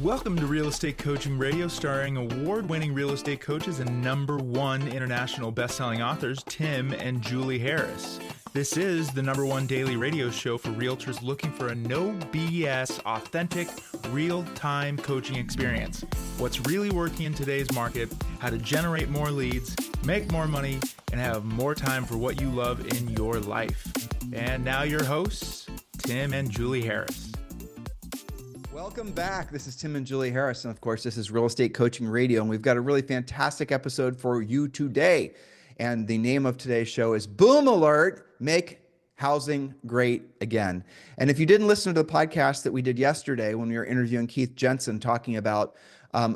Welcome to Real Estate Coaching Radio, starring award-winning real estate coaches and #1 international best-selling authors, Tim and Julie Harris. This is the #1 daily radio show for realtors looking for a no BS, authentic, real-time coaching experience. What's really working in today's market, how to generate more leads, make more money, and have more time for what you love in your life. And now your hosts, Tim and Julie Harris. Welcome back. This is Tim and Julie Harris. And of course, this is Real Estate Coaching Radio. And we've got a really fantastic episode for you today. And the name of today's show is Boom Alert, Make Housing Great Again. And if you didn't listen to the podcast that we did yesterday when we were interviewing Keith Jensen talking about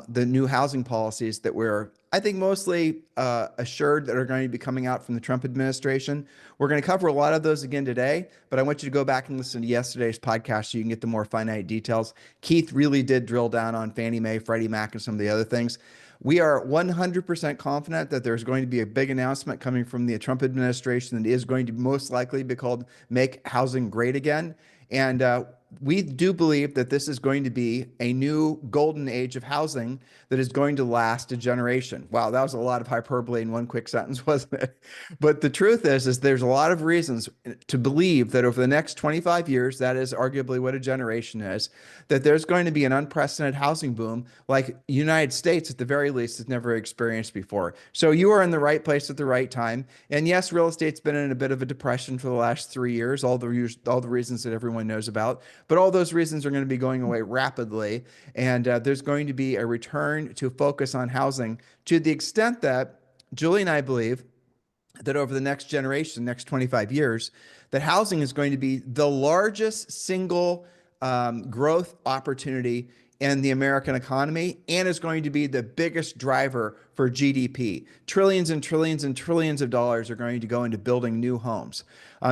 the new housing policies that we're, I think, mostly assured that are going to be coming out from the Trump administration. We're going to cover a lot of those again today, but I want you to go back and listen to yesterday's podcast so you can get the more finite details. Keith really did drill down on Fannie Mae, Freddie Mac, and some of the other things. We are 100% confident that there's going to be a big announcement coming from the Trump administration that is going to most likely be called Make Housing Great Again. And we do believe that this is going to be a new golden age of housing that is going to last a generation. Wow, that was a lot of hyperbole in one quick sentence, wasn't it? But the truth is there's a lot of reasons to believe that over the next 25 years, that is arguably what a generation is, that there's going to be an unprecedented housing boom like the United States, at the very least, has never experienced before. So you are in the right place at the right time. And yes, real estate's been in a bit of a depression for the last 3 years, all the reasons that everyone knows about. But all those reasons are going to be going away rapidly. And there's going to be a return to focus on housing to the extent that Julie and I believe that over the next generation, next 25 years, that housing is going to be the largest single growth opportunity in the American economy and is going to be the biggest driver for GDP. Trillions and trillions and trillions of dollars are going to go into building new homes.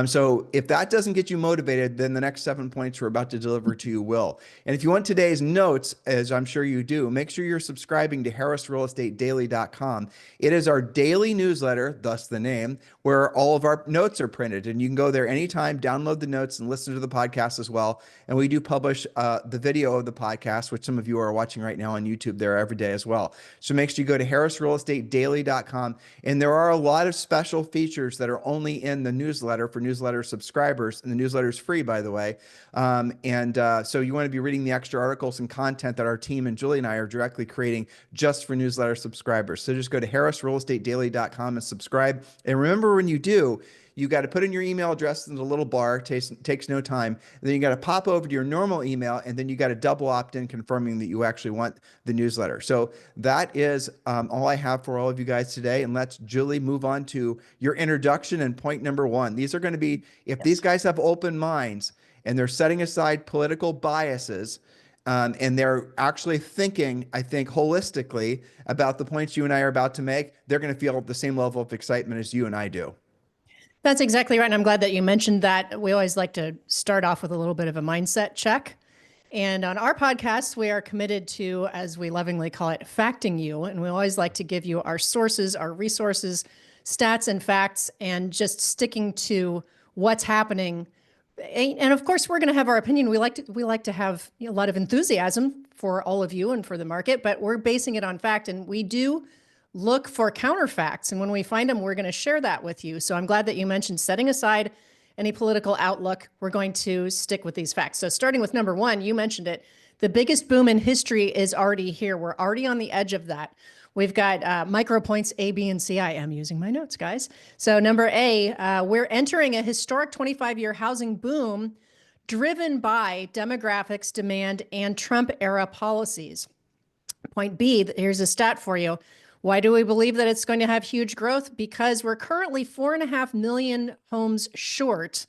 So if that doesn't get you motivated, then the next 7 points we're about to deliver to you will. And if you want today's notes, as I'm sure you do, make sure you're subscribing to harrisrealestatedaily.com. It is our daily newsletter, thus the name, where all of our notes are printed. And you can go there anytime, download the notes, and listen to the podcast as well. And we do publish the video of the podcast, which some of you are watching right now on YouTube there every day as well. So make sure you go to harrisrealestatedaily.com. And there are a lot of special features that are only in the newsletter for newsletter subscribers. And the newsletter is free, by the way. So you want to be reading the extra articles and content that our team and Julie and I are directly creating just for newsletter subscribers. So just go to harrisrealestatedaily.com and subscribe. And remember, when you do, you got to put in your email address in the little bar. Takes no time. And then you got to pop over to your normal email, and then you got to double opt in, confirming that you actually want the newsletter. So that is all I have for all of you guys today. And let's, Julie, move on to your introduction and point number 1. These are going to be, if these guys have open minds and they're setting aside political biases, and they're actually thinking, I think, holistically about the points you and I are about to make, they're going to feel the same level of excitement as you and I do. That's exactly right. And I'm glad that you mentioned that. We always like to start off with a little bit of a mindset check. And on our podcast, we are committed to, as we lovingly call it, facting you. And we always like to give you our sources, our resources, stats and facts, and just sticking to what's happening. And of course, we're going to have our opinion. We like to have a lot of enthusiasm for all of you and for the market, but we're basing it on fact. And we do look for counterfacts. And when we find them, we're going to share that with you. So I'm glad that you mentioned setting aside any political outlook. We're going to stick with these facts. So starting with number 1, you mentioned it. The biggest boom in history is already here. We're already on the edge of that. We've got micro points A, B, and C. I am using my notes, guys. So number A, we're entering a historic 25-year housing boom driven by demographics, demand, and Trump-era policies. Point B, here's a stat for you. Why do we believe that it's going to have huge growth? Because we're currently 4.5 million homes short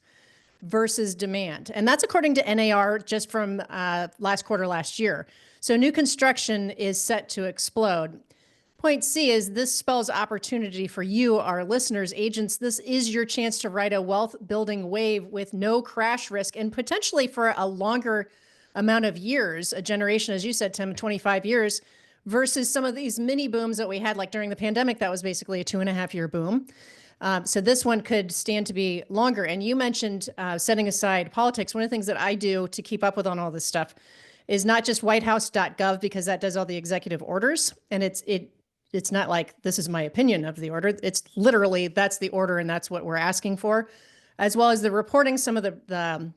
versus demand. And that's according to NAR just from last quarter last year. So new construction is set to explode. Point C is this spells opportunity for you, our listeners, agents. This is your chance to ride a wealth building wave with no crash risk and potentially for a longer amount of years, a generation, as you said, Tim, 25 years. Versus some of these mini booms that we had, like during the pandemic, that was basically a 2.5-year boom. So this one could stand to be longer. And you mentioned setting aside politics. One of the things that I do to keep up with on all this stuff is not just whitehouse.gov, because that does all the executive orders. And it's not like this is my opinion of the order. It's literally that's the order, and that's what we're asking for, as well as the reporting some of the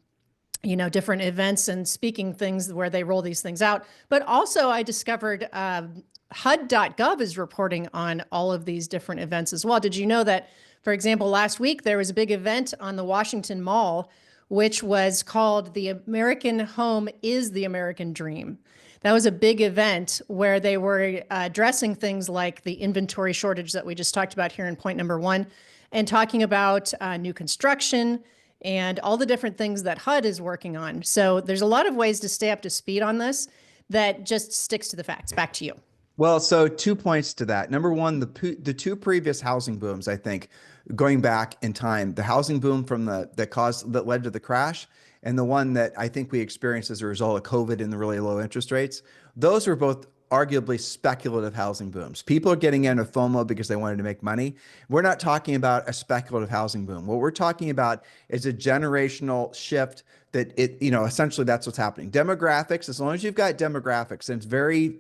different events and speaking things where they roll these things out. But also I discovered HUD.gov is reporting on all of these different events as well. Did you know that, for example, last week there was a big event on the Washington Mall, which was called The American Home is the American Dream. That was a big event where they were addressing things like the inventory shortage that we just talked about here in point number 1, and talking about new construction and all the different things that HUD is working on. So there's a lot of ways to stay up to speed on this that just sticks to the facts. Back to you. Well, so 2 points to that. Number one, the two previous housing booms, I think, going back in time, the housing boom from that led to the crash, and the one that I think we experienced as a result of COVID and the really low interest rates, those were both arguably speculative housing booms. People are getting into FOMO because they wanted to make money. We're not talking about a speculative housing boom. What we're talking about is a generational shift that essentially that's what's happening. Demographics, as long as you've got demographics, and it's very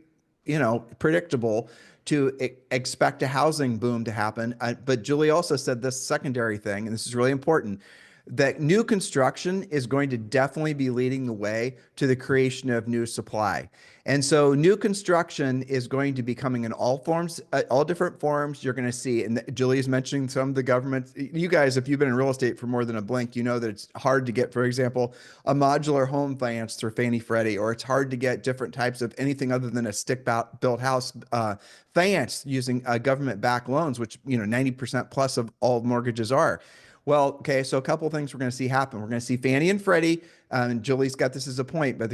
predictable to expect a housing boom to happen. But Julie also said this secondary thing, and this is really important, that new construction is going to definitely be leading the way to the creation of new supply. And so new construction is going to be coming in all forms, all different forms. You're going to see, and Julie is mentioning some of the governments. You guys, if you've been in real estate for more than a blink, you know that it's hard to get, for example, a modular home finance through Fannie Freddie, or it's hard to get different types of anything other than a stick-built house finance using government-backed loans, which 90% plus of all mortgages are. Well, okay, so a couple of things we're going to see happen. We're going to see Fannie and Freddie, and Julie's got this as a point, but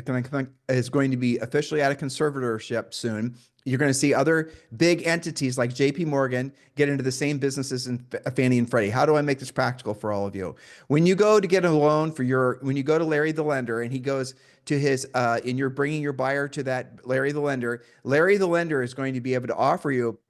is going to be officially out of conservatorship soon. You're going to see other big entities like JP Morgan get into the same businesses in Fannie and Freddie. How do I make this practical for all of you? When you go to get a loan when you go to Larry the lender and he goes to his, and you're bringing your buyer to that Larry the lender is going to be able to offer you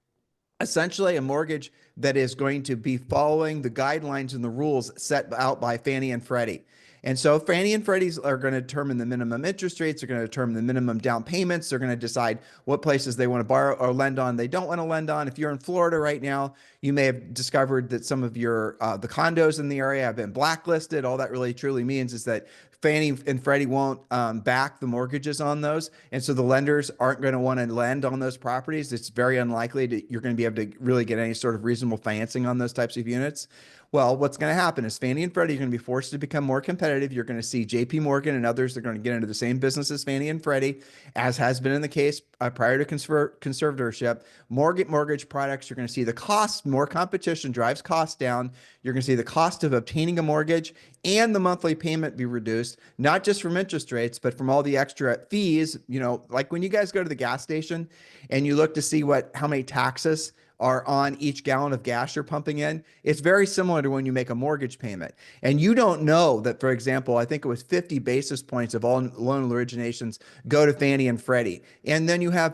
essentially a mortgage that is going to be following the guidelines and the rules set out by Fannie and Freddie. And so Fannie and Freddie's are going to determine the minimum interest rates. They're going to determine the minimum down payments. They're going to decide what places they want to borrow or lend on. They don't want to lend on. If you're in Florida right now, you may have discovered that some of your the condos in the area have been blacklisted. All that really truly means is that Fannie and Freddie won't back the mortgages on those. And so the lenders aren't going to want to lend on those properties. It's very unlikely that you're going to be able to really get any sort of reasonable financing on those types of units. Well, what's going to happen is Fannie and Freddie are going to be forced to become more competitive. You're going to see JP Morgan and others that are going to get into the same business as Fannie and Freddie, as has been in the case prior to conservatorship. Mortgage products, you're going to see the cost, more competition drives costs down. You're going to see the cost of obtaining a mortgage and the monthly payment be reduced, not just from interest rates, but from all the extra fees. Like when you guys go to the gas station and you look to see how many taxes are on each gallon of gas you're pumping in, it's very similar to when you make a mortgage payment. And you don't know that, for example, I think it was 50 basis points of all loan originations go to Fannie and Freddie. And then you have,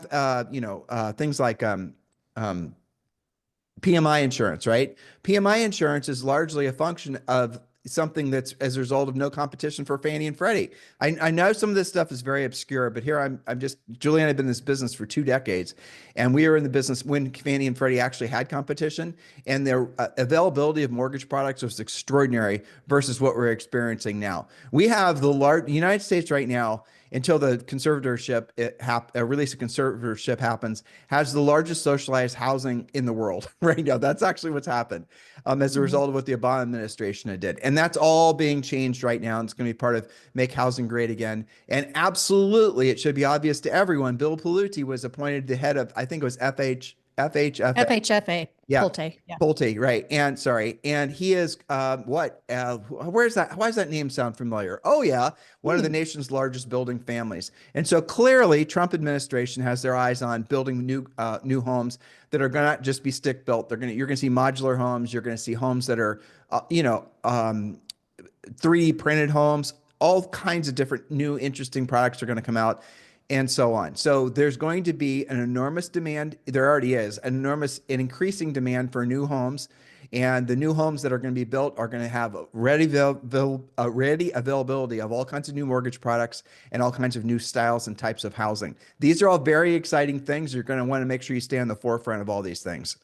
things like PMI insurance, right? PMI insurance is largely a function of something that's as a result of no competition for Fannie and Freddie. I know some of this stuff is very obscure, but here I'm just, Julie and I have been in this business for 2 decades, and we were in the business when Fannie and Freddie actually had competition, and their availability of mortgage products was extraordinary versus what we're experiencing now. We have the United States right now, until the conservatorship, a release of conservatorship happens, has the largest socialized housing in the world right now. That's actually what's happened as a result of what the Obama administration did. And that's all being changed right now. And it's going to be part of Make Housing Great Again. And absolutely, it should be obvious to everyone, Bill Pellucci was appointed the head of, I think it was FHFA. Yeah. Pulte. Yeah. Pulte, right. And he is, where's that? Why does that name sound familiar? Oh yeah. One of the nation's largest building families. And so clearly Trump administration has their eyes on building new homes that are going to just be stick built. You're going to see modular homes. You're going to see homes that are, 3D printed homes. All kinds of different new interesting products are going to come out, and so on. So there's going to be an enormous demand. There already is an increasing demand for new homes And the new homes that are going to be built are going to have ready availability of all kinds of new mortgage products and all kinds of new styles and types of housing. These are all very exciting things. You're going to want to make sure you stay on the forefront of all these things.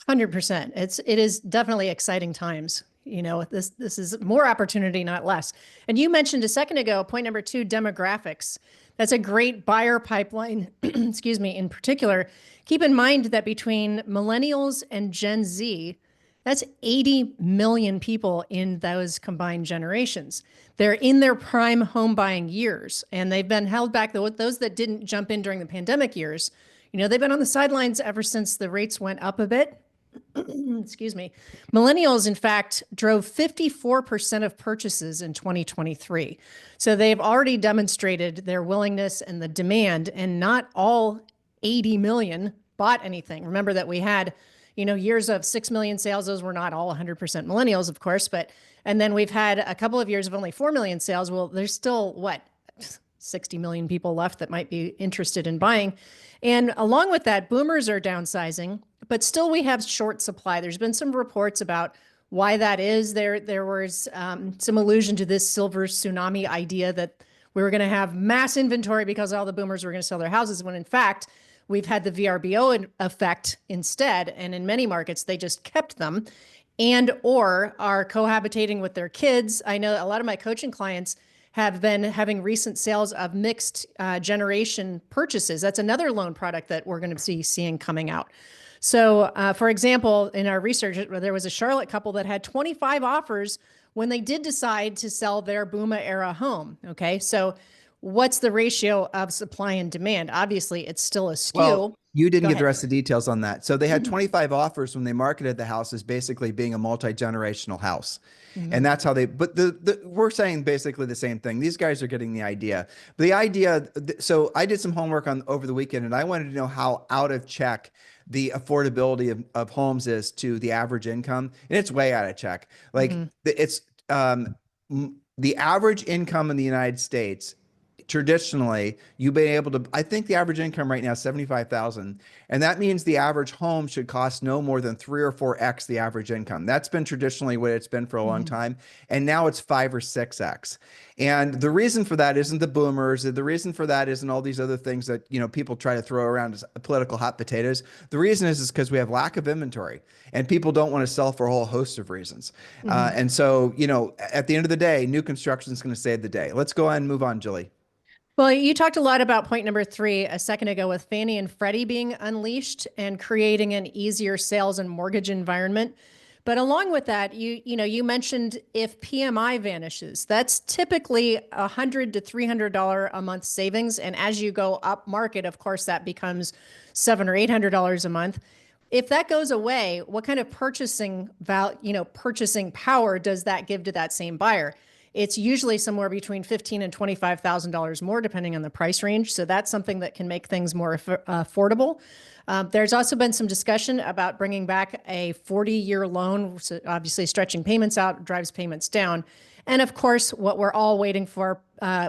100%. It is definitely exciting times. This is more opportunity, not less. And you mentioned a second ago, point number 2, demographics. That's a great buyer pipeline, excuse me, in particular. Keep in mind that between millennials and Gen Z, that's 80 million people in those combined generations. They're in their prime home buying years, and they've been held back. Those that didn't jump in during the pandemic years, they've been on the sidelines ever since the rates went up a bit. Excuse me. Millennials, in fact, drove 54% of purchases in 2023. So they've already demonstrated their willingness and the demand, and not all 80 million bought anything. Remember that we had, years of 6 million sales. Those were not all 100% millennials, of course, and then we've had a couple of years of only 4 million sales. Well, there's still 60 million people left that might be interested in buying. And along with that, boomers are downsizing, but still we have short supply. There's been some reports about why that is. There was some allusion to this silver tsunami idea that we were going to have mass inventory because all the boomers were going to sell their houses, when in fact, we've had the VRBO effect instead. And in many markets, they just kept them and or are cohabitating with their kids. I know a lot of my coaching clients have been having recent sales of mixed generation purchases. That's another loan product that we're going to be seeing coming out. So, for example, in our research, there was a Charlotte couple that had 25 offers when they did decide to sell their Booma era home. Okay, so what's the ratio of supply and demand? Obviously, it's still askew. Well, you didn't get the rest of the details on that. So they had 25 offers when they marketed the house as basically being a multi-generational house. And that's how but we're saying basically the same thing. These guys are getting the idea. The idea, so I did some homework over the weekend, and I wanted to know how out of check the affordability of homes is to the average income. And it's way out of check. Like it's the average income in the United States. Traditionally, you've been able to, I think the average income right now is 75,000. And that means the average home should cost no more than 3 or 4x the average income. That's been traditionally what it's been for a long time. And now it's 5 or 6x. And the reason for that isn't the boomers. The reason for that isn't all these other things that, people try to throw around as political hot potatoes. The reason is because we have lack of inventory and people don't want to sell for a whole host of reasons. And so, at the end of the day, new construction is going to save the day. Let's go ahead and move on, Julie. Well, you talked a lot about point number 3 a second ago with Fannie and Freddie being unleashed and creating an easier sales and mortgage environment. But along with that, you mentioned if PMI vanishes, that's typically $100 to $300 a month savings. And as you go up market, of course, that becomes $700 or $800 a month. If that goes away, what kind of purchasing power does that give to that same buyer? It's usually somewhere between $15,000 and $25,000 more, depending on the price range. So that's something that can make things more affordable. There's also been some discussion about bringing back a 40-year loan. So obviously, stretching payments out drives payments down. And of course, what we're all waiting for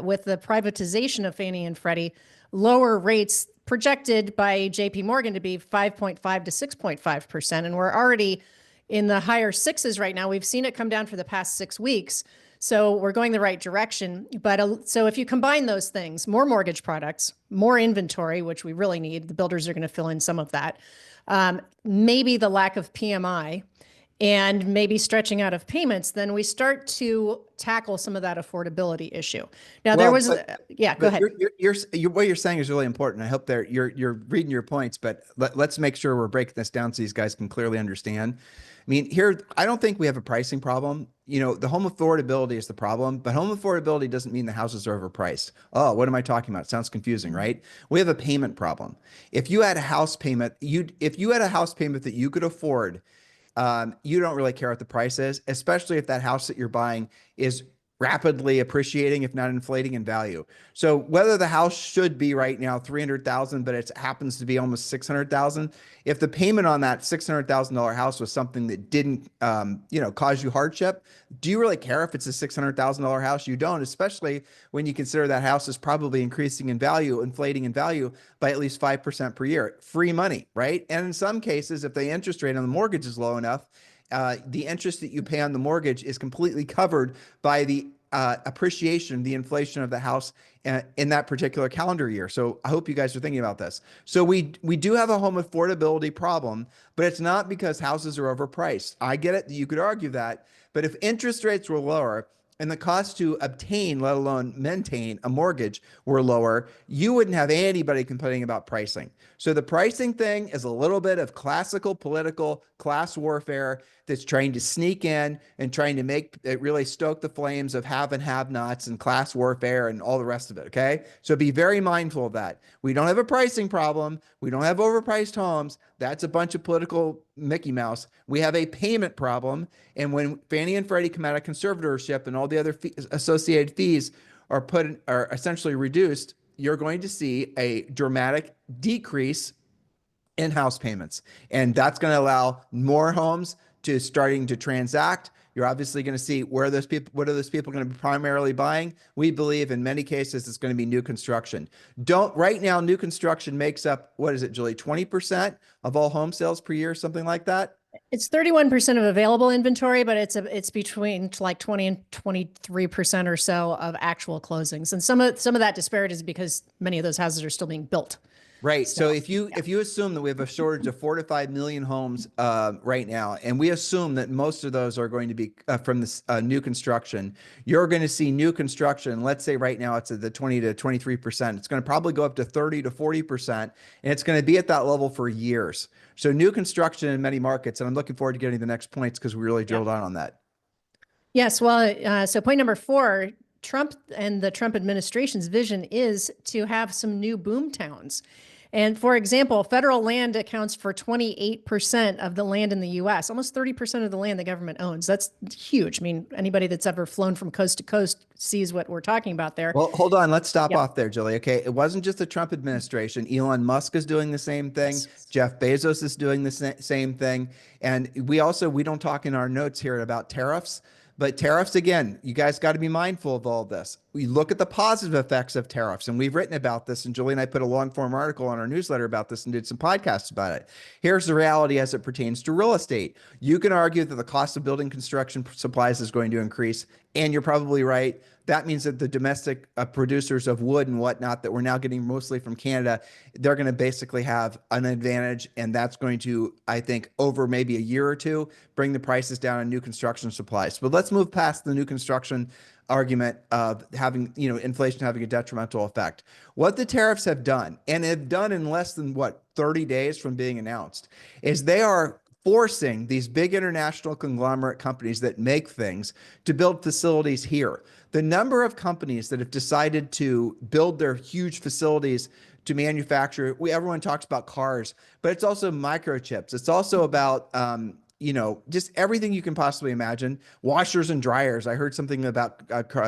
with the privatization of Fannie and Freddie, lower rates projected by JP Morgan to be 5.5 to 6.5%. And we're already in the higher sixes right now. We've seen it come down for the past 6 weeks. So we're going the right direction. But so if you combine those things, more mortgage products, more inventory, which we really need, the builders are going to fill in some of that, maybe the lack of PMI, and maybe stretching out of payments, then we start to tackle some of that affordability issue. Now, go ahead. What you're saying is really important. I hope you're reading your points, but let's make sure we're breaking this down so these guys can clearly understand. I mean, here, I don't think we have a pricing problem. The home affordability is the problem, but home affordability doesn't mean the houses are overpriced. Oh, what am I talking about? It sounds confusing, right? We have a payment problem. If you had a house payment, that you could afford, you don't really care what the price is, especially if that house that you're buying is rapidly appreciating, if not inflating in value. So whether the house should be right now $300,000, but it happens to be almost $600,000, if the payment on that $600,000 house was something that didn't, cause you hardship, do you really care if it's a $600,000 house? You don't, especially when you consider that house is probably increasing in value, inflating in value by at least 5% per year. Free money, right? And in some cases, if the interest rate on the mortgage is low enough, the interest that you pay on the mortgage is completely covered by the appreciation, the inflation of the house in that particular calendar year. So I hope you guys are thinking about this. So we do have a home affordability problem, but it's not because houses are overpriced. I get it. You could argue that, but if interest rates were lower and the cost to obtain, let alone maintain a mortgage were lower, you wouldn't have anybody complaining about pricing. So the pricing thing is a little bit of classical political class warfare that's trying to sneak in and trying to make it really stoke the flames of have and have nots and class warfare and all the rest of it. Okay. So be very mindful of that. We don't have a pricing problem. We don't have overpriced homes. That's a bunch of political Mickey Mouse. We have a payment problem. And when Fannie and Freddie come out of conservatorship and all the other associated fees are essentially reduced, you're going to see a dramatic decrease in house payments. And that's going to allow more homes to starting to transact. You're obviously going to see where those people, what are those people going to be primarily buying? We believe in many cases it's going to be new construction. Right now, new construction makes up, what is it, Julie, 20% of all home sales per year, something like that? It's 31% of available inventory, but it's between like 20 and 23% or so of actual closings. And some of that disparity is because many of those houses are still being built. Right. So if you assume that we have a shortage of 4 to 5 million homes right now, and we assume that most of those are going to be from this new construction, you're going to see new construction. Let's say right now it's at the 20 to 23%. It's going to probably go up to 30 to 40%, and it's going to be at that level for years. So new construction in many markets, and I'm looking forward to getting the next points because we really drilled down on that. Yes. Well, so point number 4. Trump and the Trump administration's vision is to have some new boom towns. And for example, federal land accounts for 28% of the land in the US, almost 30% of the land the government owns. That's huge. I mean, anybody that's ever flown from coast to coast sees what we're talking about there. Well, hold on. Let's stop off there, Julie. Okay. It wasn't just the Trump administration. Elon Musk is doing the same thing. Yes. Jeff Bezos is doing the same thing. And we don't talk in our notes here about tariffs. But tariffs, again, you guys got to be mindful of all this. We look at the positive effects of tariffs, and we've written about this. And Julie and I put a long form article on our newsletter about this and did some podcasts about it. Here's the reality as it pertains to real estate. You can argue that the cost of building construction supplies is going to increase, and you're probably right. That means that the domestic producers of wood and whatnot that we're now getting mostly from Canada, they're going to basically have an advantage. And that's going to, I think, over maybe a year or two, bring the prices down on new construction supplies. But let's move past the new construction argument of having, inflation having a detrimental effect. What the tariffs have done, and have done in less than 30 days from being announced, is they are forcing these big international conglomerate companies that make things to build facilities here. The number of companies that have decided to build their huge facilities to manufacture, everyone talks about cars, but it's also microchips. It's also about, just everything you can possibly imagine. Washers and dryers. I heard something about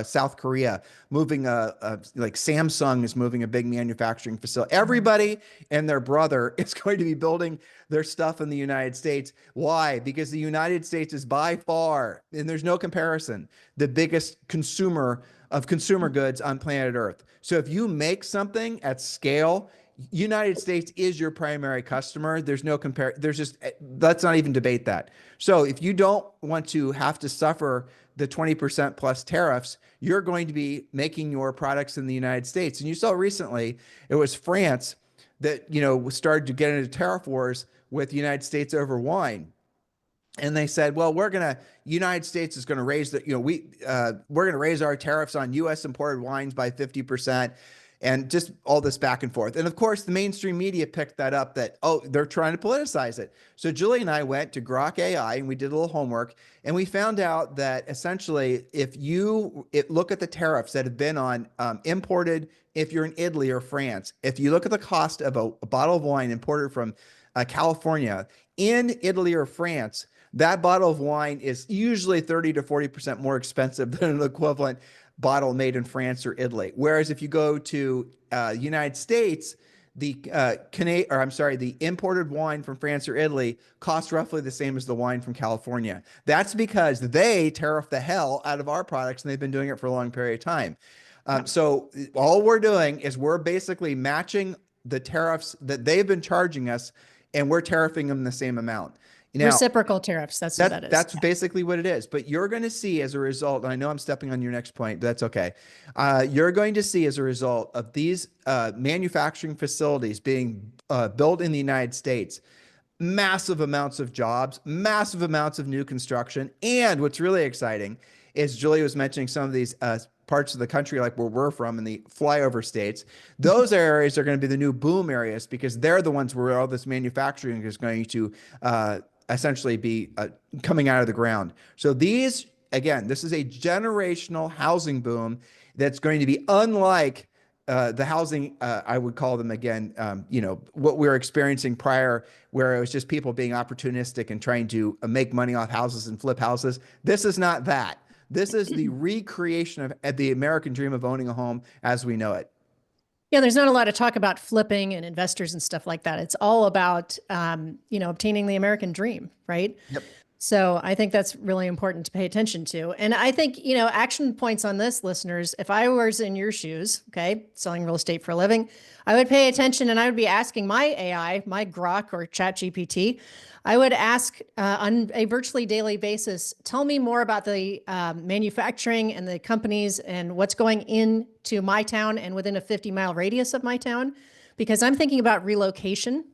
South Korea moving like Samsung is moving a big manufacturing facility. Everybody and their brother is going to be building their stuff in the United States. Why? Because the United States is by far, and there's no comparison, the biggest consumer of consumer goods on planet Earth. So if you make something at scale, United States is your primary customer. There's no let's not even debate that. So if you don't want to have to suffer the 20% plus tariffs, you're going to be making your products in the United States. And you saw recently, it was France that, started to get into tariff wars with the United States over wine. And they said, well, United States is going to raise we're going to raise our tariffs on U.S. imported wines by 50%. And just all this back and forth. And of course, the mainstream media picked that up that, they're trying to politicize it. So Julie and I went to Grok AI and we did a little homework, and we found out that essentially if you look at the tariffs that have been on imported, if you're in Italy or France, if you look at the cost of a bottle of wine imported from California in Italy or France, that bottle of wine is usually 30 to 40% more expensive than an equivalent bottle made in France or Italy. Whereas if you go to United States, the imported wine from France or Italy costs roughly the same as the wine from California. That's because they tariff the hell out of our products, and they've been doing it for a long period of time. So all we're doing is we're basically matching the tariffs that they've been charging us, and we're tariffing them the same amount. Now, Reciprocal tariffs. That's what that is. that's basically what it is. But you're going to see as a result, and I know I'm stepping on your next point, but that's okay. You're going to see as a result of these manufacturing facilities being built in the United States, massive amounts of jobs, massive amounts of new construction. And what's really exciting is Julie was mentioning some of these parts of the country, like where we're from in the flyover states. Those areas are going to be the new boom areas because they're the ones where all this manufacturing is going to essentially be coming out of the ground. So these, again, this is a generational housing boom that's going to be unlike the housing, I would call them again, what we were experiencing prior, where it was just people being opportunistic and trying to make money off houses and flip houses. This is not that. This is the recreation of the American dream of owning a home as we know it. Yeah, there's not a lot of talk about flipping and investors and stuff like that. It's all about, obtaining the American dream, right? Yep. So I think that's really important to pay attention to. And I think, action points on this, listeners, if I was in your shoes, okay, selling real estate for a living, I would pay attention and I would be asking my AI, my Grok or ChatGPT, I would ask on a virtually daily basis, tell me more about the manufacturing and the companies and what's going into my town and within a 50-mile radius of my town, because I'm thinking about relocation.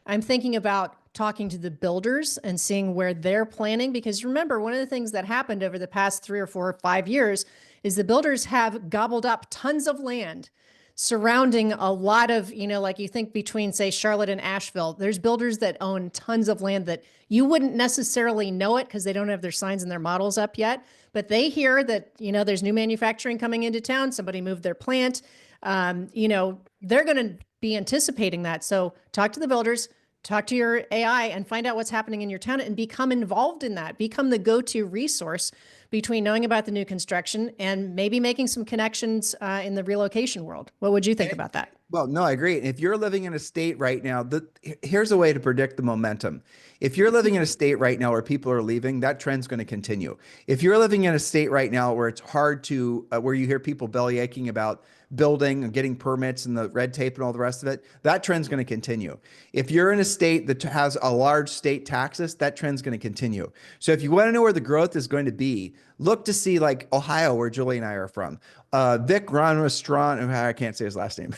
I'm thinking about talking to the builders and seeing where they're planning. Because remember, one of the things that happened over the past 3 or 4 or 5 years is the builders have gobbled up tons of land surrounding a lot of, like you think between, say, Charlotte and Asheville, there's builders that own tons of land that you wouldn't necessarily know it because they don't have their signs and their models up yet. But they hear that, there's new manufacturing coming into town. Somebody moved their plant. They're going to be anticipating that. So talk to the builders, talk to your AI and find out what's happening in your town and become involved in that. Become the go-to resource between knowing about the new construction and maybe making some connections in the relocation world. What would you think about that? Well, no, I agree. If you're living in a state right now, here's a way to predict the momentum. If you're living in a state right now where people are leaving, that trend's going to continue. If you're living in a state right now where it's hard to, where you hear people belly aching about building and getting permits and the red tape and all the rest of it, that trend's going to continue. If you're in a state that has a large state taxes, that trend's going to continue. So if you want to know where the growth is going to be, look to see like Ohio, where Julie and I are from. Vic Ramaswamy, I can't say his last name.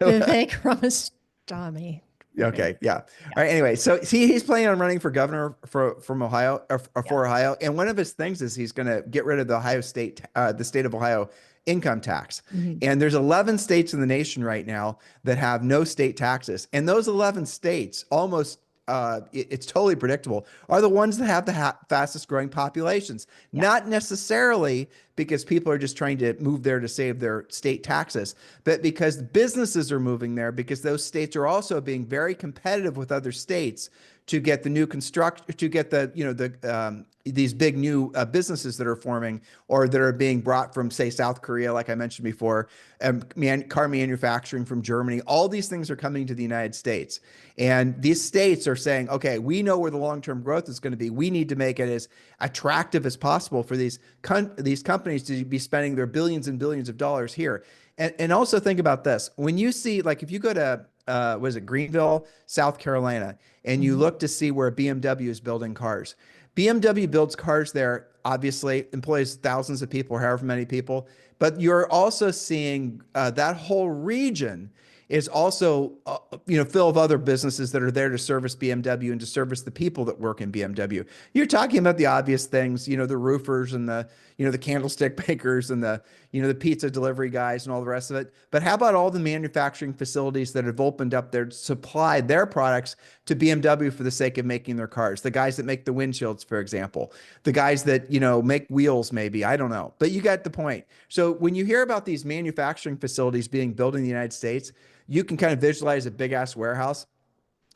Vivek Ramaswamy. Okay. Yeah. All right. Anyway, so he's planning on running for governor from Ohio or for Ohio. And one of his things is he's going to get rid of the the state of Ohio income tax. Mm-hmm. And there's 11 states in the nation right now that have no state taxes. And those 11 states almost it's totally predictable, are the ones that have the fastest growing populations. Yeah. Not necessarily because people are just trying to move there to save their state taxes, but because businesses are moving there, because those states are also being very competitive with other states to get the new to get the, these big new businesses that are forming or that are being brought from, say, South Korea, like I mentioned before, car manufacturing from Germany. All these things are coming to the United States. And these states are saying, okay, we know where the long-term growth is going to be. We need to make it as attractive as possible for these companies to be spending their billions and billions of dollars here. And also think about this. When you see, like, if you go to, was it Greenville, South Carolina, and you look to see where BMW is building cars. BMW builds cars there, obviously employs thousands of people, or however many people, but you're also seeing that whole region is also, full of other businesses that are there to service BMW and to service the people that work in BMW. You're talking about the obvious things, the roofers and the candlestick bakers and the pizza delivery guys and all the rest of it. But how about all the manufacturing facilities that have opened up their supply, their products to BMW for the sake of making their cars? The guys that make the windshields, for example, the guys that, make wheels, maybe, I don't know, but you got the point. So when you hear about these manufacturing facilities being built in the United States, you can kind of visualize a big ass warehouse,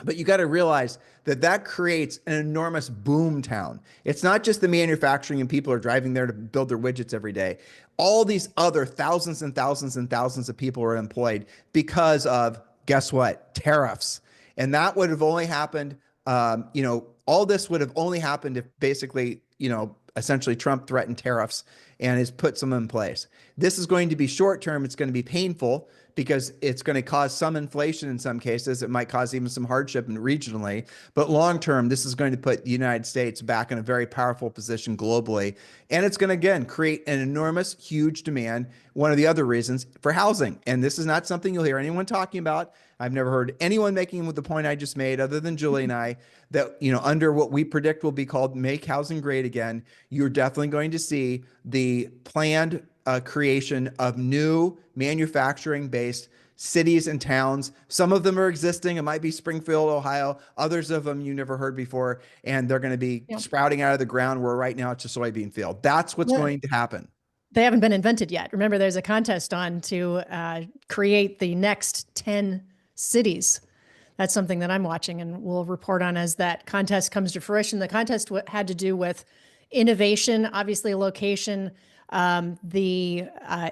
but you got to realize that creates an enormous boom town. It's not just the manufacturing and people are driving there to build their widgets every day. All these other thousands and thousands and thousands of people are employed because of, guess what? Tariffs. And that would have only happened, all this would have only happened if basically, essentially Trump threatened tariffs and has put some in place. This is going to be short term. It's going to be painful because it's going to cause some inflation in some cases. It might cause even some hardship regionally. But long term, this is going to put the United States back in a very powerful position globally. And it's going to, again, create an enormous, huge demand. One of the other reasons for housing. And this is not something you'll hear anyone talking about. I've never heard anyone making the point I just made, other than Julie and I, that, under what we predict will be called Make Housing Great Again, you're definitely going to see the planned creation of new manufacturing-based cities and towns. Some of them are existing. It might be Springfield, Ohio. Others of them you never heard before, and they're going to be sprouting out of the ground where right now it's a soybean field. That's what's going to happen. They haven't been invented yet. Remember, there's a contest on to create the next 10 cities. That's something that I'm watching and we'll report on as that contest comes to fruition. The contest had to do with innovation, obviously location, the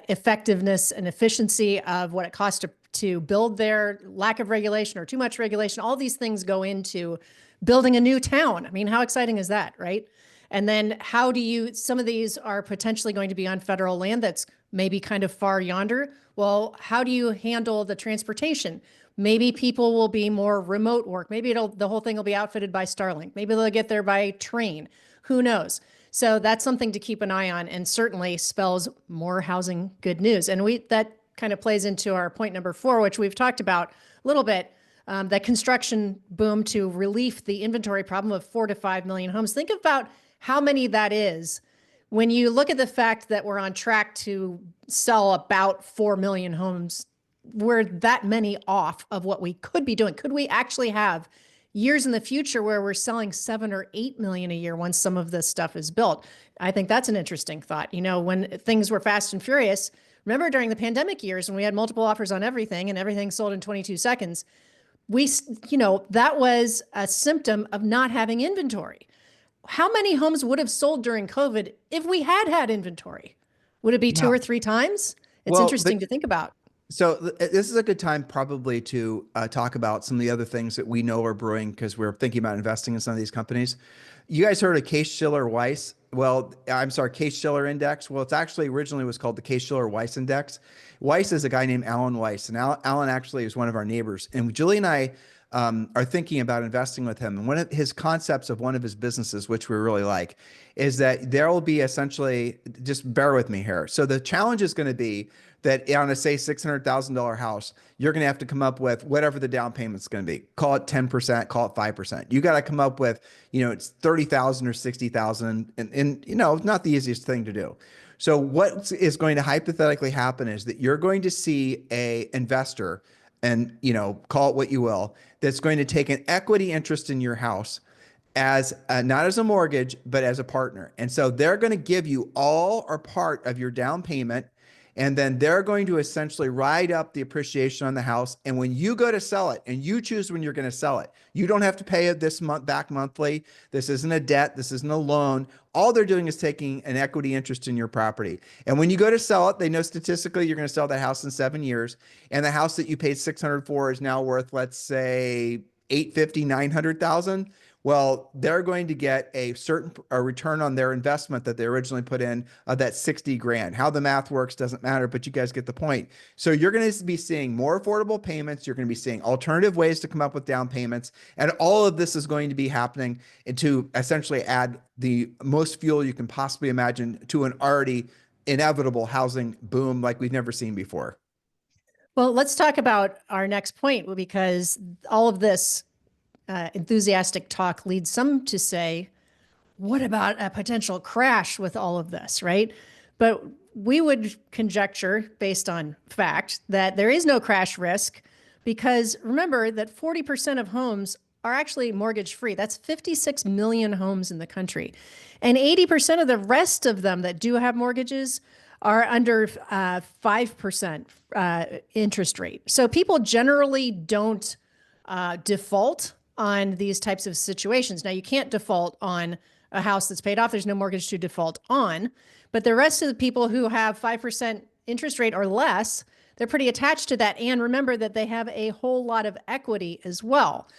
effectiveness and efficiency of what it costs to build there, lack of regulation or too much regulation. All these things go into building a new town. I mean, how exciting is that, right? And then how do you, some of these are potentially going to be on federal land that's maybe kind of far yonder. Well, how do you handle the transportation? Maybe people will be more remote work. Maybe the whole thing will be outfitted by Starlink. Maybe they'll get there by train. Who knows? So that's something to keep an eye on, and certainly spells more housing good news. And that kind of plays into our point number 4, which we've talked about a little bit, that construction boom to relieve the inventory problem of 4 to 5 million homes. Think about how many that is when you look at the fact that we're on track to sell about 4 million homes. We're that many off of what we could be doing. Could we actually have years in the future where we're selling 7 or 8 million a year once some of this stuff is built? I think that's an interesting thought. When things were fast and furious, remember during the pandemic years when we had multiple offers on everything and everything sold in 22 seconds, that was a symptom of not having inventory. How many homes would have sold during COVID if we had inventory? Would it be 2 or 3 times? It's interesting to think about. So this is a good time probably to talk about some of the other things that we know are brewing because we're thinking about investing in some of these companies. You guys heard of Case-Shiller-Weiss? Case-Shiller Index. Well, it's actually originally was called the Case-Shiller-Weiss Index. Weiss is a guy named Alan Weiss, and Alan actually is one of our neighbors. And Julie and I are thinking about investing with him. And one of his concepts of one of his businesses, which we really like, is that there will be essentially, just bear with me here. So the challenge is going to be that on a, say, $600,000 house, you're going to have to come up with whatever the down payment's going to be. Call it 10%, call it 5%. You got to come up with, it's 30,000 or 60,000, and not the easiest thing to do. So what is going to hypothetically happen is that you're going to see a investor, and call it what you will, that's going to take an equity interest in your house as not as a mortgage, but as a partner. And so they're going to give you all or part of your down payment. And then they're going to essentially ride up the appreciation on the house. And when you go to sell it, and you choose when you're going to sell it, you don't have to pay it this month back monthly. This isn't a debt. This isn't a loan. All they're doing is taking an equity interest in your property. And when you go to sell it, they know statistically you're going to sell that house in 7 years. And the house that you paid $600 for is now worth, let's say, $850,000, $900,000. Well, they're going to get a return on their investment that they originally put in of that 60 grand. How the math works doesn't matter, but you guys get the point. So you're going to be seeing more affordable payments. You're going to be seeing alternative ways to come up with down payments. And all of this is going to be happening to essentially add the most fuel you can possibly imagine to an already inevitable housing boom like we've never seen before. Well, let's talk about our next point, because all of this enthusiastic talk leads some to say, what about a potential crash with all of this, right? But we would conjecture, based on fact, that there is no crash risk, because remember that 40% of homes are actually mortgage free. That's 56 million homes in the country. And 80% of the rest of them that do have mortgages are under 5% interest rate. So people generally don't default on these types of situations. Now, you can't default on a house that's paid off. There's no mortgage to default on. But the rest of the people who have 5% interest rate or less, they're pretty attached to that. And remember that they have a whole lot of equity as well.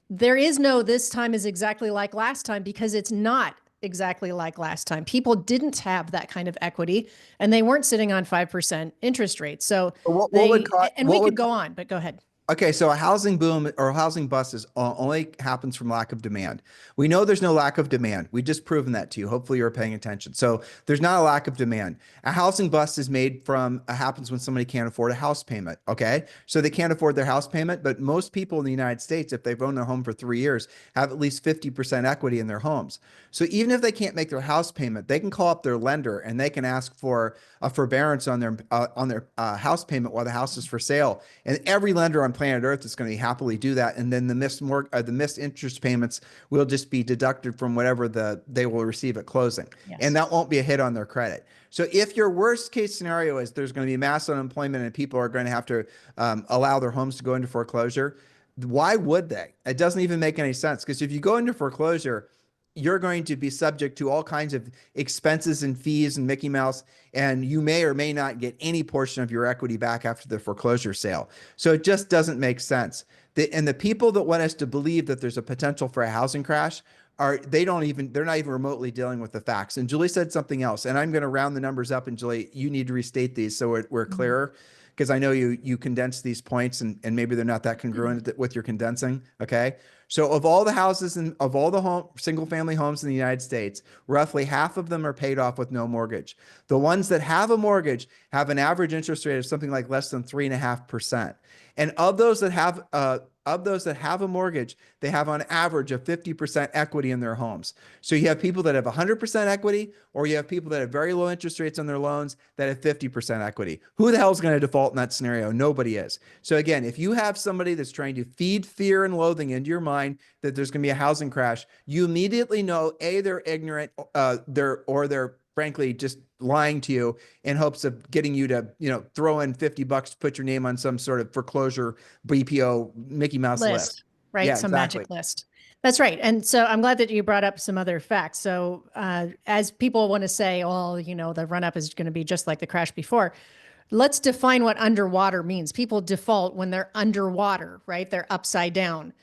There is no this time is exactly like last time, because it's not exactly like last time. People didn't have that kind of equity and they weren't sitting on 5% interest rates. So What would cause, and we could go on, but go ahead. Okay, so a housing boom or a housing bust is only happens from lack of demand. We know there's no lack of demand. We just proven that to you. Hopefully you're paying attention. So there's not a lack of demand. A housing bust is made from happens when somebody can't afford a house payment. Okay, so they can't afford their house payment, but most people in the United States, if they've owned their home for 3 years, have at least 50% equity in their homes. So even if they can't make their house payment, they can call up their lender and they can ask for a forbearance on their house payment while the house is for sale. And every lender on planet Earth is going to happily do that. And then the missed interest payments will just be deducted from whatever they will receive at closing. Yes. And that won't be a hit on their credit. So if your worst case scenario is there's going to be mass unemployment and people are going to have to allow their homes to go into foreclosure, why would they? It doesn't even make any sense, because if you go into foreclosure, you're going to be subject to all kinds of expenses and fees and Mickey Mouse, and you may or may not get any portion of your equity back after the foreclosure sale. So it just doesn't make sense. And the people that want us to believe that there's a potential for a housing crash they're not even remotely dealing with the facts. And Julie said something else, and I'm going to round the numbers up, and Julie, you need to restate these so we're clearer, because I know you condensed these points and maybe they're not that congruent with your condensing. Okay. So of all the houses and of all the single family homes in the United States, roughly half of them are paid off with no mortgage. The ones that have a mortgage have an average interest rate of something like less than 3.5%. And of those that have a mortgage, they have on average a 50% equity in their homes. So you have people that have 100% equity, or you have people that have very low interest rates on their loans that have 50% equity. Who the hell is going to default in that scenario? Nobody is. So again, if you have somebody that's trying to feed fear and loathing into your mind that there's going to be a housing crash, you immediately know, A, they're ignorant, they're frankly just lying to you in hopes of getting you to, throw in $50 to put your name on some sort of foreclosure BPO Mickey Mouse list. Right? Yeah, Some exactly. magic list. That's right. And so I'm glad that you brought up some other facts. So as people want to say, oh, the run up is going to be just like the crash before. Let's define what underwater means. People default when they're underwater, right? They're upside down.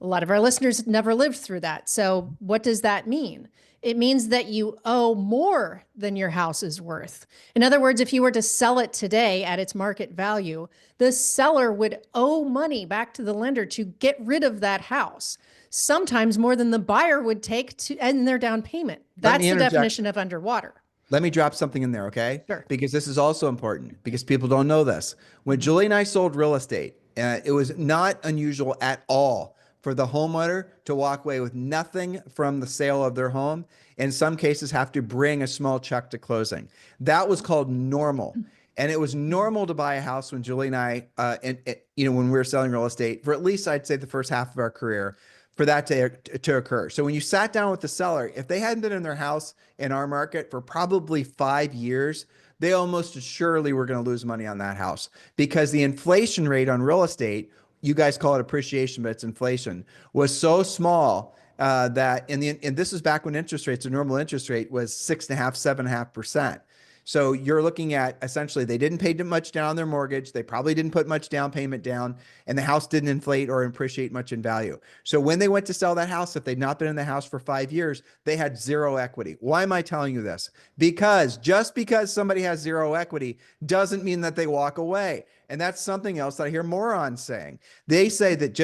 A lot of our listeners never lived through that. So what does that mean? It means that you owe more than your house is worth. In other words, if you were to sell it today at its market value, the seller would owe money back to the lender to get rid of that house, sometimes more than the buyer would take to end their down payment. That's the definition of underwater. Let me drop something in there, okay? Sure. Because this is also important, because people don't know this. When Julie and I sold real estate, it was not unusual at all for the homeowner to walk away with nothing from the sale of their home. In some cases, have to bring a small check to closing. That was called normal. And it was normal to buy a house when Julie and I, when we were selling real estate, for at least I'd say the first half of our career, for that to occur. So when you sat down with the seller, if they hadn't been in their house in our market for probably 5 years, they almost surely were going to lose money on that house, because the inflation rate on real estate, you guys call it appreciation, but it's inflation, was so small that and this is back when interest rates, a normal interest rate was 6.5%, 7.5%. So you're looking at essentially they didn't pay much down on their mortgage. They probably didn't put much down payment down, and the house didn't inflate or appreciate much in value. So when they went to sell that house, if they'd not been in the house for 5 years, they had zero equity. Why am I telling you this? Because just because somebody has zero equity doesn't mean that they walk away. And that's something else that I hear morons saying. They say that,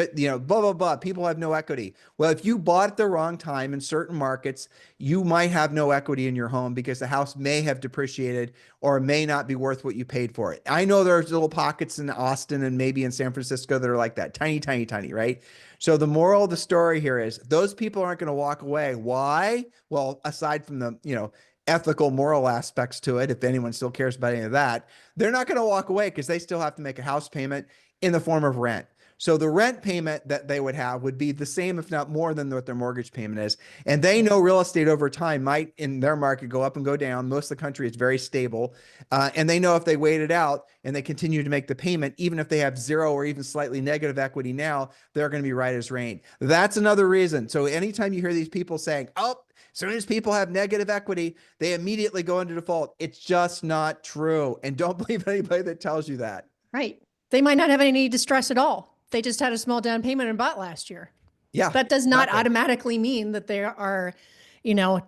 blah, blah, blah, people have no equity. Well, if you bought at the wrong time in certain markets, you might have no equity in your home because the house may have depreciated or may not be worth what you paid for it. I know there's little pockets in Austin and maybe in San Francisco that are like that. Tiny, tiny, tiny, right? So the moral of the story here is those people aren't going to walk away. Why? Well, aside from the, ethical, moral aspects to it, if anyone still cares about any of that, they're not going to walk away because they still have to make a house payment in the form of rent. So the rent payment that they would have would be the same, if not more than what their mortgage payment is. And they know real estate over time might, in their market, go up and go down. Most of the country is very stable. And they know if they wait it out and they continue to make the payment, even if they have zero or even slightly negative equity now, they're going to be right as rain. That's another reason. So anytime you hear these people saying, oh, as soon as people have negative equity, they immediately go into default. It's just not true. And don't believe anybody that tells you that. Right. They might not have any distress at all. They just had a small down payment and bought last year. Yeah. That does not automatically mean that they are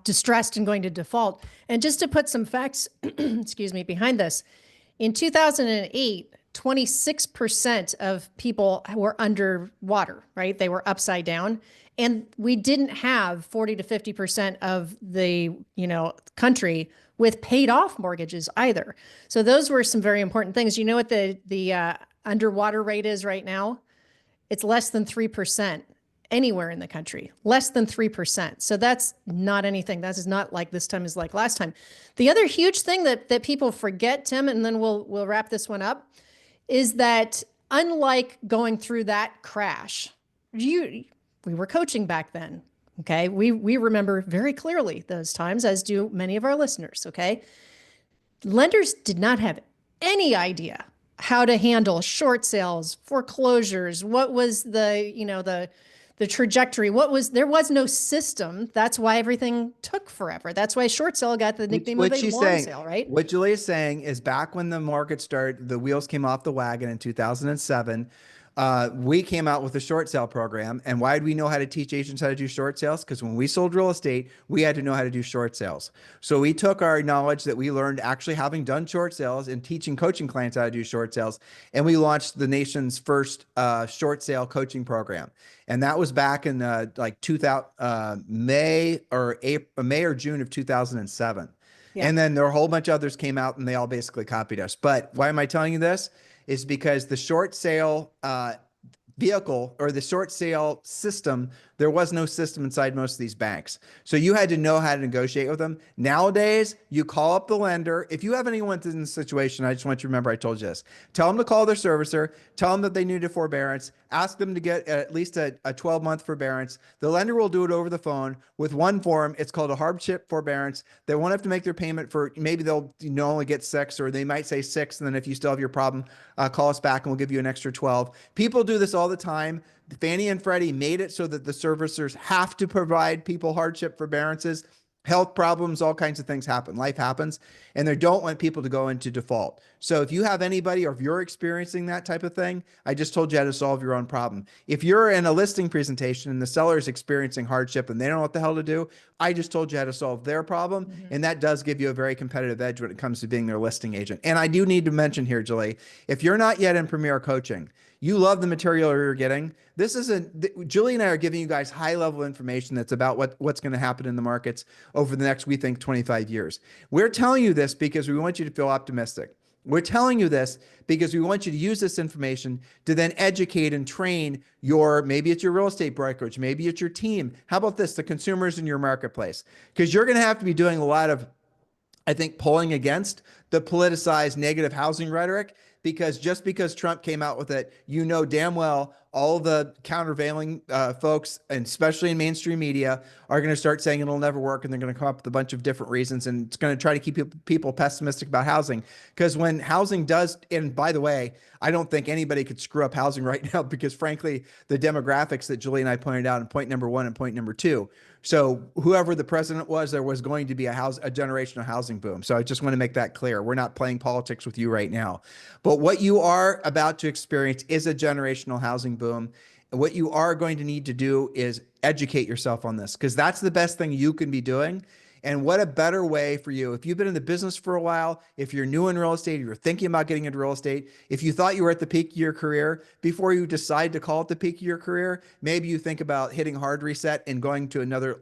distressed and going to default. And just to put some facts, excuse me, behind this, in 2008, 26% of people were underwater, right? They were upside down. And we didn't have 40 to 50% of the, country with paid off mortgages either. So those were some very important things. You know what the underwater rate is right now? It's less than 3% anywhere in the country, less than 3%. So that's not anything. That is not like this time is like last time. The other huge thing that people forget, Tim, and then we'll wrap this one up, is that unlike going through that crash, we were coaching back then. Okay. We remember very clearly those times, as do many of our listeners. Okay. Lenders did not have any idea how to handle short sales, foreclosures. What was the trajectory? There was no system. That's why everything took forever. That's why short sale got the nickname of a long sale, right? What Julie is saying is back when the market started, the wheels came off the wagon in 2007. We came out with a short sale program. And why did we know how to teach agents how to do short sales? Because when we sold real estate, we had to know how to do short sales. So we took our knowledge that we learned actually having done short sales and teaching coaching clients how to do short sales. And we launched the nation's first short sale coaching program. And that was back in May or June of 2007. Yeah. And then there were a whole bunch of others came out and they all basically copied us. But why am I telling you this? Is because the short sale vehicle or the short sale system, there was no system inside most of these banks. So you had to know how to negotiate with them. Nowadays, you call up the lender. If you have anyone in this situation, I just want you to remember I told you this. Tell them to call their servicer. Tell them that they need a forbearance. Ask them to get at least a 12-month forbearance. The lender will do it over the phone with one form. It's called a hardship forbearance. They won't have to make their payment for, maybe they'll only get 6, or they might say 6. And then if you still have your problem, call us back and we'll give you an extra 12. People do this all the time. Fannie and Freddie made it so that the servicers have to provide people hardship forbearances. Health problems, all kinds of things happen. Life happens, and they don't want people to go into default. So if you have anybody, or if you're experiencing that type of thing, I just told you how to solve your own problem. If you're in a listing presentation and the seller is experiencing hardship and they don't know what the hell to do, I just told you how to solve their problem. Mm-hmm. And that does give you a very competitive edge when it comes to being their listing agent. And I do need to mention here, Julie, if you're not yet in Premier Coaching, you love the material you're getting. Julie and I are giving you guys high level information that's about what's going to happen in the markets over the next, we think, 25 years. We're telling you this because we want you to feel optimistic. We're telling you this because we want you to use this information to then educate and train maybe it's your real estate brokerage, maybe it's your team. How about this, the consumers in your marketplace? Because you're going to have to be doing a lot of, I think, pulling against the politicized negative housing rhetoric. Because just because Trump came out with it, damn well all the countervailing folks, and especially in mainstream media, are going to start saying it'll never work, and they're going to come up with a bunch of different reasons, and it's going to try to keep people pessimistic about housing. Because when housing does, and by the way, I don't think anybody could screw up housing right now, because frankly, the demographics that Julie and I pointed out in point number 1 and point number 2. So whoever the president was, there was going to be a generational housing boom. So I just want to make that clear. We're not playing politics with you right now. But what you are about to experience is a generational housing boom. And what you are going to need to do is educate yourself on this, because that's the best thing you can be doing. And what a better way for you. If you've been in the business for a while, if you're new in real estate, if you're thinking about getting into real estate, if you thought you were at the peak of your career, before you decide to call it the peak of your career, maybe you think about hitting hard reset and going to another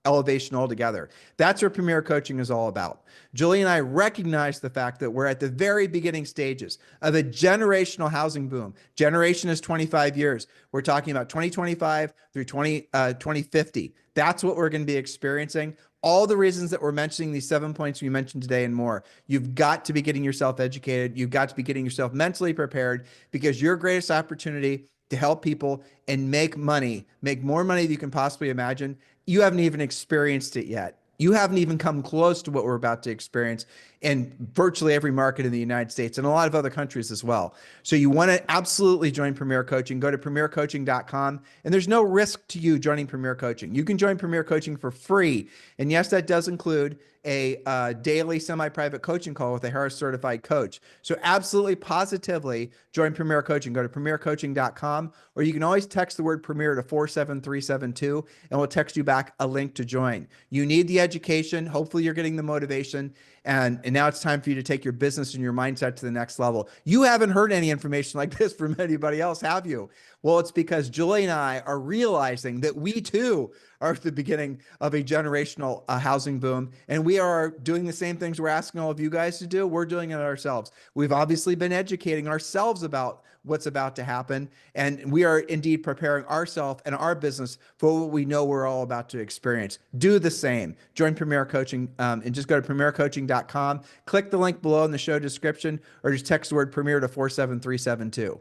elevation altogether. That's what Premier Coaching is all about. Julie and I recognize the fact that we're at the very beginning stages of a generational housing boom. Generation is 25 years. We're talking about 2025 through 2050. That's what we're going to be experiencing. All the reasons that we're mentioning, these 7 points we mentioned today and more, you've got to be getting yourself educated. You've got to be getting yourself mentally prepared, because your greatest opportunity to help people and make money, make more money than you can possibly imagine, you haven't even experienced it yet. You haven't even come close to what we're about to experience in virtually every market in the United States and a lot of other countries as well. So you want to absolutely join Premier Coaching. Go to premiercoaching.com, and there's no risk to you joining Premier Coaching. You can join Premier Coaching for free. And yes, that does include a daily semi-private coaching call with a Harris certified coach. So absolutely positively join Premier Coaching. Go to premiercoaching.com, or you can always text the word Premier to 47372 and we'll text you back a link to join. You need the education. Hopefully you're getting the motivation. And now it's time for you to take your business and your mindset to the next level. You haven't heard any information like this from anybody else, have you? Well, it's because Julie and I are realizing that we too are at the beginning of a generational housing boom. And we are doing the same things we're asking all of you guys to do. We're doing it ourselves. We've obviously been educating ourselves about what's about to happen. And we are indeed preparing ourselves and our business for what we know we're all about to experience. Do the same. Join Premier Coaching and just go to premiercoaching.com. Click the link below in the show description or just text the word Premier to 47372.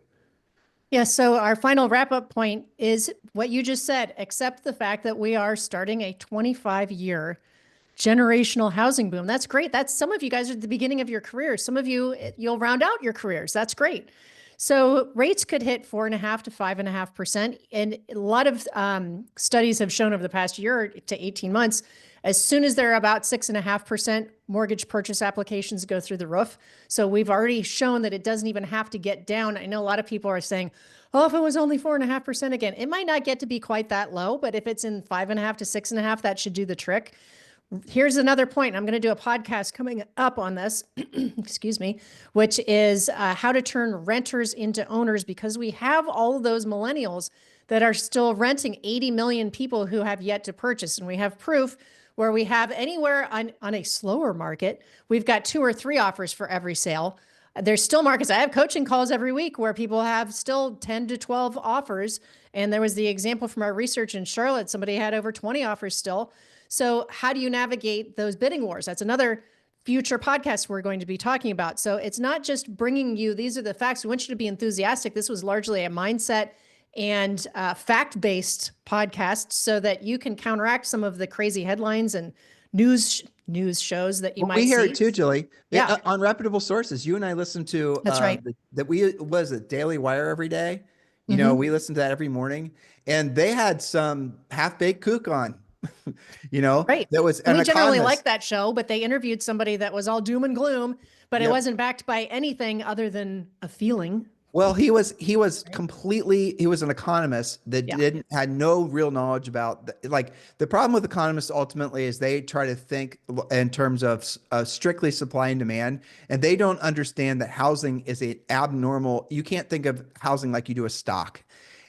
Yeah, so our final wrap-up point is what you just said, accept the fact that we are starting a 25-year generational housing boom. That's great. That's some of you guys are at the beginning of your careers. Some of you, you'll round out your careers. That's great. So rates could hit 4.5 to 5.5%. And a lot of studies have shown over the past year to 18 months, as soon as they're about 6.5%, mortgage purchase applications go through the roof. So we've already shown that it doesn't even have to get down. I know a lot of people are saying, oh, if it was only 4.5% again, it might not get to be quite that low, but if it's in 5.5 to 6.5, that should do the trick. Here's another point. I'm going to do a podcast coming up on this, excuse me, which is how to turn renters into owners, because we have all of those millennials that are still renting, 80 million people who have yet to purchase. And we have proof where we have anywhere on a slower market, we've got 2 or 3 offers for every sale. There's still markets. I have coaching calls every week where people have still 10 to 12 offers. And there was the example from our research in Charlotte. Somebody had over 20 offers still. So how do you navigate those bidding wars? That's another future podcast we're going to be talking about. So it's not just bringing you, these are the facts. We want you to be enthusiastic. This was largely a mindset and fact-based podcast so that you can counteract some of the crazy headlines and news shows that you might see. We hear it too, Julie. Yeah. On reputable sources. You and I listen to That's right. Was it Daily Wire every day? You know, we listen to that every morning, and they had some half-baked kook on. Right. That was we generally like that show, but they interviewed somebody that was all doom and gloom, but it wasn't backed by anything other than a feeling. Well, he was completely, he was an economist that had no real knowledge about like the problem with economists ultimately is they try to think in terms of strictly supply and demand, and they don't understand that housing is an abnormal, you can't think of housing like you do a stock.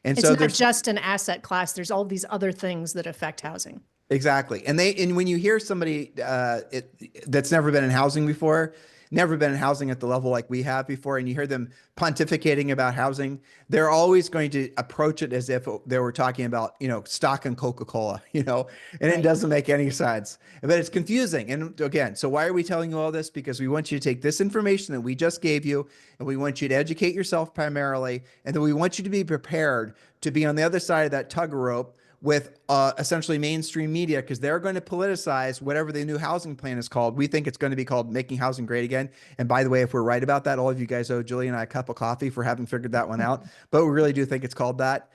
And it's so not just an asset class. There's all these other things that affect housing. Exactly. And when you hear somebody that's never been in housing before, never been in housing at the level like we have before, and you hear them pontificating about housing, they're always going to approach it as if they were talking about, stock and Coca-Cola, and it doesn't make any sense. But it's confusing. And again, so why are we telling you all this? Because we want you to take this information that we just gave you, and we want you to educate yourself primarily, and then we want you to be prepared to be on the other side of that tug rope with essentially mainstream media, because they're going to politicize whatever the new housing plan is called. We think it's going to be called Making Housing Great Again. And by the way, if we're right about that, all of you guys owe Julie and I a cup of coffee for having figured that one out. But we really do think it's called that,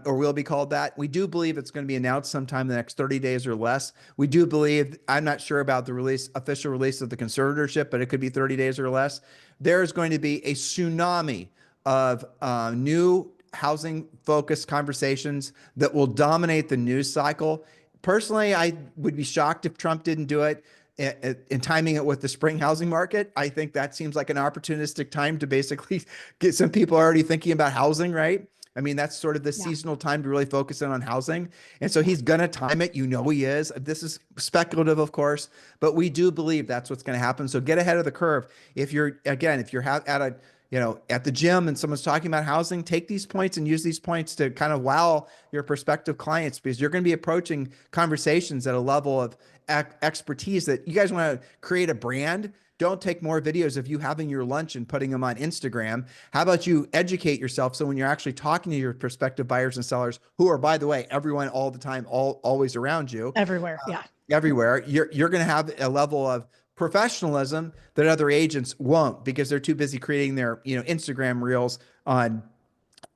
or will be called that. We do believe it's going to be announced sometime in the next 30 days or less. We do believe, I'm not sure about the official release of the conservatorship, but it could be 30 days or less. There's going to be a tsunami of new housing focused conversations that will dominate the news cycle. Personally, I would be shocked if Trump didn't do it in timing it with the spring housing market. I think that seems like an opportunistic time to basically get some people already thinking about housing, right? I mean, that's sort of the seasonal time to really focus in on housing. And so he's going to time it. He is. This is speculative, of course, but we do believe that's what's going to happen. So get ahead of the curve. If you're at the gym and someone's talking about housing, take these points and use these points to kind of wow your prospective clients, because you're going to be approaching conversations at a level of expertise that you guys want to create a brand. Don't take more videos of you having your lunch and putting them on Instagram. How about you educate yourself so when you're actually talking to your prospective buyers and sellers, who are, by the way, everyone all the time, always around you. Everywhere, everywhere, you're going to have a level of professionalism that other agents won't, because they're too busy creating their Instagram reels on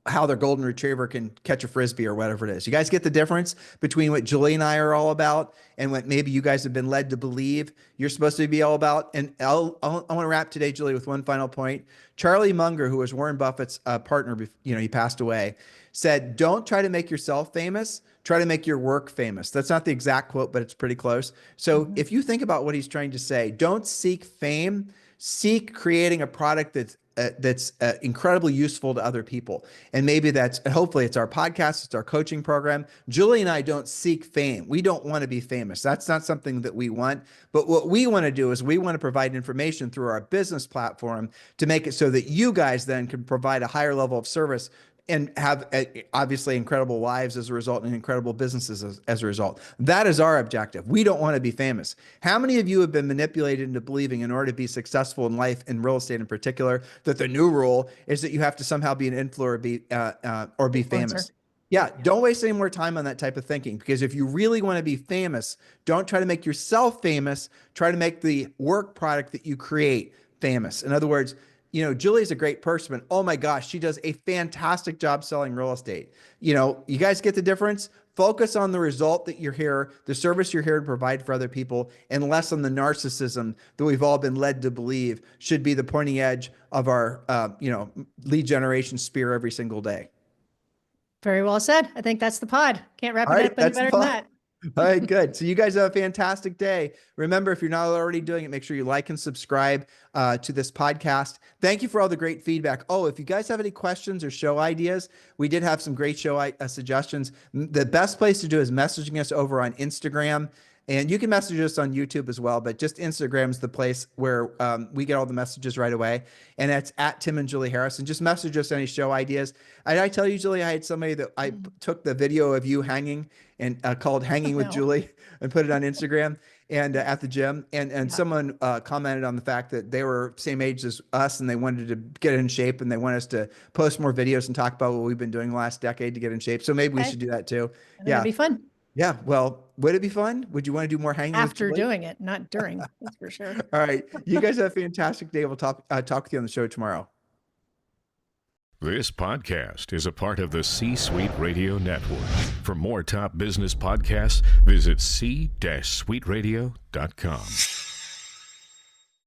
how their golden retriever can catch a frisbee or whatever it is. You guys get the difference between what Julie and I are all about and what maybe you guys have been led to believe you're supposed to be all about. And I want to wrap today, Julie, with one final point. Charlie Munger, who was Warren Buffett's partner, he passed away, said, "Don't try to make yourself famous. Try to make your work famous." That's not the exact quote, but it's pretty close. So if you think about what he's trying to say, don't seek fame, seek creating a product that's incredibly useful to other people. And maybe hopefully it's our podcast, it's our coaching program. Julie and I don't seek fame. We don't want to be famous. That's not something that we want. But what we want to do is we want to provide information through our business platform to make it so that you guys then can provide a higher level of service and have obviously incredible lives as a result and incredible businesses as a result. That is our objective. We don't want to be famous. How many of you have been manipulated into believing in order to be successful in life, in real estate in particular, that the new rule is that you have to somehow be an influencer or be famous? Yeah, don't waste any more time on that type of thinking, because if you really want to be famous, don't try to make yourself famous. Try to make the work product that you create famous. In other words, Julie's a great person, but oh my gosh, she does a fantastic job selling real estate. You guys get the difference? Focus on the result that you're here, the service you're here to provide for other people, and less on the narcissism that we've all been led to believe should be the pointing edge of our, lead generation spear every single day. Very well said. I think that's the pod. Can't wrap it up any better than that. All right, good. So you guys have a fantastic day. Remember, if you're not already doing it, make sure you like and subscribe to this podcast. Thank you for all the great feedback. Oh, if you guys have any questions or show ideas, we did have some great show suggestions. The best place to do is messaging us over on Instagram. And you can message us on YouTube as well, but just Instagram is the place where we get all the messages right away. And that's at Tim and Julie Harris. And just message us any show ideas. I tell you, Julie, I had somebody that I took the video of you hanging and called Hanging with Julie and put it on Instagram and at the gym. And someone commented on the fact that they were same age as us and they wanted to get in shape and they want us to post more videos and talk about what we've been doing the last decade to get in shape. So maybe we should do that too. That'd be fun. Yeah. Well, would it be fun? Would you want to do more hanging after doing it, not during? That's for sure. All right. You guys have a fantastic day. We'll talk with you on the show tomorrow. This podcast is a part of the C-Suite Radio Network. For more top business podcasts, visit c-suiteradio.com.